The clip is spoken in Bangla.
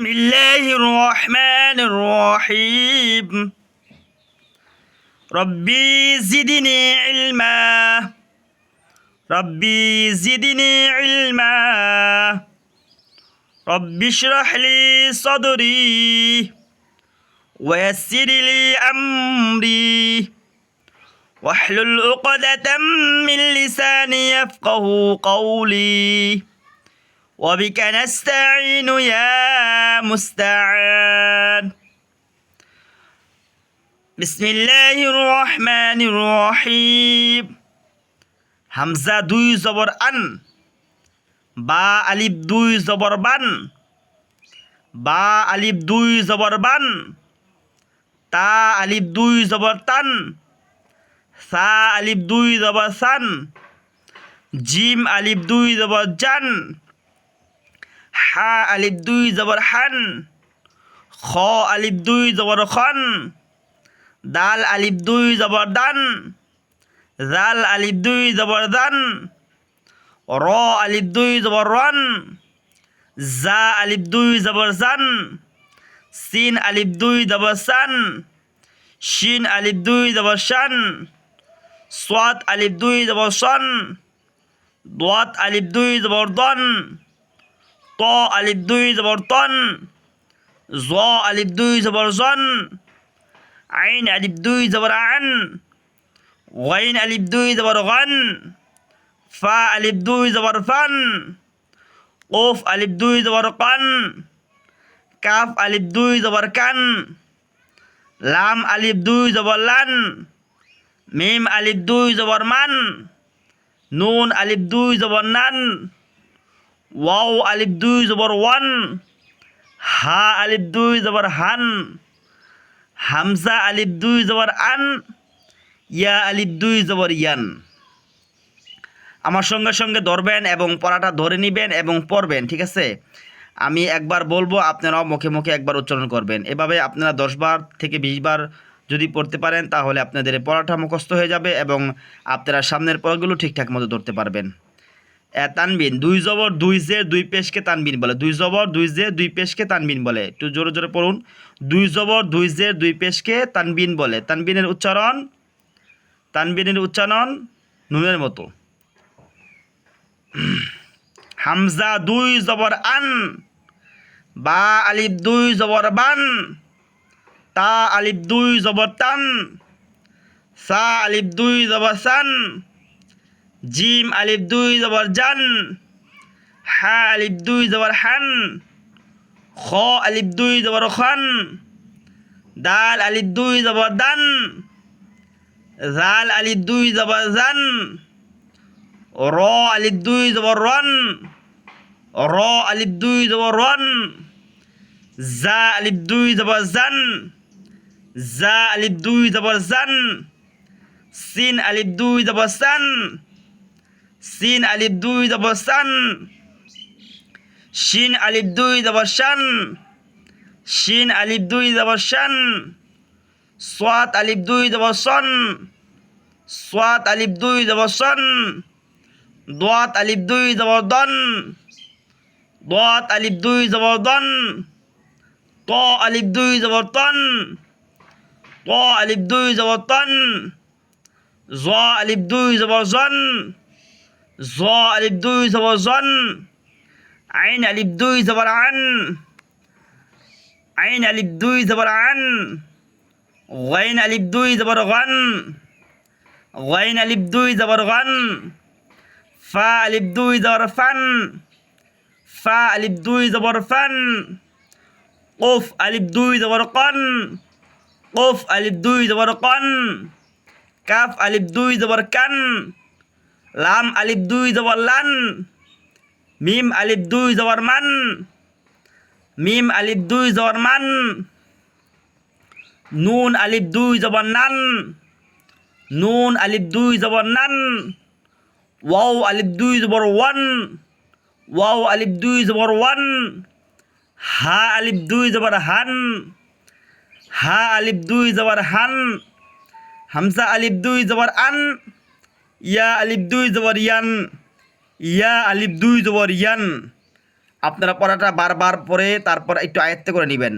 بسم الله الرحمن الرحيم ربي زدني علما ربي زدني علما ربي اشرح لي صدري ويسر لي أمري واحلل عقدة من لساني يفقه قولي وبك نستعين يا مستعان بسم الله الرحمن الرحيم হামজা দুই জবর আন বা আলিফ দুই জবর বান বা আলিফ দুই জবর বান তা আলিফ দুই জবর তান সা আলিফ দুই জবর সান জিম আলিফ দুই জবর জান হা আলিফ দুই জবর হান খ আলিফ দুই জবর খন দাল আলিফ দুই জবর দান জাল আলিফ দুই জবর দান র আলিফ দুই জবর রন জা আলিফ দুই জবর জান সিন আলিফ দুই জবর সান শিন আলিফ দুই জবর শান সাদ আলিফ দুই জবর সন দাত আলিফ দুই জবর দন ত আলিফ দুই জবর তন জ আলিফ দুই জবর জন আইন আলিফ দুই জবর আন গাইন আলিফ দুই জবর গান ফা আলিফ দুই জবর ফান কফ আলিফ দুই জবর কান কাফ আলিফ দুই জবর কান লাম আলিফ দুই জবর লান মিম আলিফ দুই জবর মান নুন আলিফ দুই জবর নান ওয়াও আলিফ দুই জবর ওয়ান হা আলিফ দুই জবর হান হামজা আলিফ দুই জবর আন ইয়া আলিফ দুই জবর ইয়ান আমার সঙ্গে সঙ্গে ধরবেন এবং পড়াটা ধরে নেবেন এবং পড়বেন, ঠিক আছে? আমি একবার বলবো, আপনারাও মুখে মুখে একবার উচ্চারণ করবেন। এভাবে আপনারা 10 বার থেকে 20 বার যদি পড়তে পারেন তাহলে আপনাদের পড়াটা মুখস্থ হয়ে যাবে এবং আপনারা সামনের পড়াগুলো ঠিকঠাক মতো ধরতে পারবেন। তানবিন দুই জবর দুই জের দুই পেশকে তানবিন বলে। দুই জবর দুই জের দুই পেশকে তানবিন বলে। একটু জোরে জোরে পড়ুন। দুই জবর দুই জের দুই পেশকে তানবিন বলে। তানবিনের উচ্চারণ নুনের মতো। হামজা দুই জবর আন বা আলিফ দুই জবর বান তা আলিফ দুই জবর তান সা আলিফ দুই জবর সান জিম আলিফ দুই জবর জান হা আলিফ দুই জবর হান খ আলিফ দুই জবর খন দাল আলিফ দুই জবর দান জাল আলিফ দুই জবর জান র আলিফ দুই জবর রন র আলিফ দুই জবর রন জা আলিফ দুই জবর জান জা আলিফ দুই জবর জান সিন আলিফ দুই জবর সান সিন আলিফ দুই জবর সান শিন আলিফ দুই জবর শান শিন আলিফ দুই জবর শান সাদ আলিফ দুই জবর সন সাদ আলিফ দুই জবর সন দাত আলিফ দুই জবর দন দাত আলিফ দুই জবর দন ত আলিফ দুই জবর তন ত আলিফ দুই জবর তন জ আলিফ দুই জবর জন জ আলিফ দুই জবর জন আইন আলিফ দুই জবর আন আইন আলিফ দুই জবর আন গাইন আলিফ দুই জবর গান গাইন আলিফ দুই জবর গান ফা আলিফ দুই জবর ফান ফা আলিফ দুই জবর ফান কফ আলিফ দুই জবর কন কফ আলিফ দুই জবর কন কাফ আলিফ দুই জবর কান লাম আলিফ দুই জবর লান মিম আলিফ দুই জবর মান মিম আলিফ দুই জবর মান নুন আলিফ দুই জবর নান নুন আলিফ দুই জবর নান ওয়াও আলিফ দুই জবর ওয়ান ওয়াও আলিফ দুই জবর ওয়ান হা আলিফ দুই জবর হান হা আলিফ দুই জবর হান হামজা আলিফ দুই জবর আন ইয়া আলিফ দুই জবর ইয়ান ইয়া আলিফ দুই জবর ইয়ান আপনারা পড়াটা বারবার পড়ে তারপর একটু আয়ত্ত করে নেবেন।